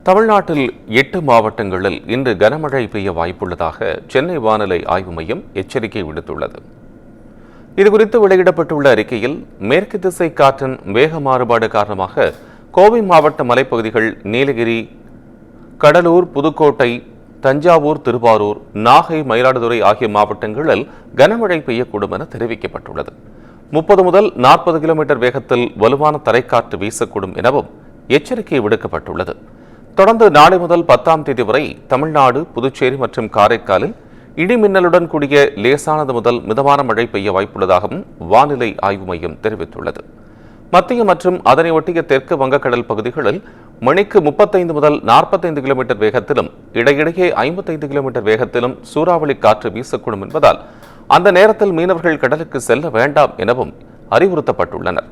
தமிழ்நாட்டில் 8 மாவட்டங்களில் இன்று கனமழை பெய்ய வாய்ப்புள்ளதாக சென்னை வானிலை ஆய்வு மையம் எச்சரிக்கை விடுத்துள்ளது. இதுகுறித்து வெளியிடப்பட்டுள்ள அறிக்கையில் மேற்கு திசை காற்றின் வேக மாறுபாடு காரணமாக கோவை மாவட்ட மலைப்பகுதிகள், நீலகிரி, கடலூர், புதுக்கோட்டை, தஞ்சாவூர், திருவாரூர், நாகை, மயிலாடுதுறை ஆகிய மாவட்டங்களில் கனமழை பெய்யக்கூடும் என தெரிவிக்கப்பட்டுள்ளது. 30 முதல் 40 கிலோமீட்டர் வேகத்தில் வலுவான தரைக்காற்று வீசக்கூடும் எனவும் எச்சரிக்கை விடுக்கப்பட்டுள்ளது. தொடர்ந்து நாளை முதல் 10ஆம் தேதி வரை தமிழ்நாடு, புதுச்சேரி மற்றும் காரைக்காலில் இடிமின்னலுடன் கூடிய லேசானது முதல் மிதமான மழை பெய்ய வாய்ப்புள்ளதாகவும் வானிலை ஆய்வு மையம் தெரிவித்துள்ளது. மத்திய மற்றும் அதனை ஒட்டிய தெற்கு வங்கக்கடல் பகுதிகளில் மணிக்கு 35 முதல் 45 கிலோமீட்டர் வேகத்திலும் இடையிடையே 55 கிலோமீட்டர் வேகத்திலும் சூறாவளி காற்று வீசக்கூடும் என்பதால் அந்த நேரத்தில் மீனவர்கள் கடலுக்கு செல்ல வேண்டாம் எனவும் அறிவுறுத்தப்பட்டுள்ளனர்.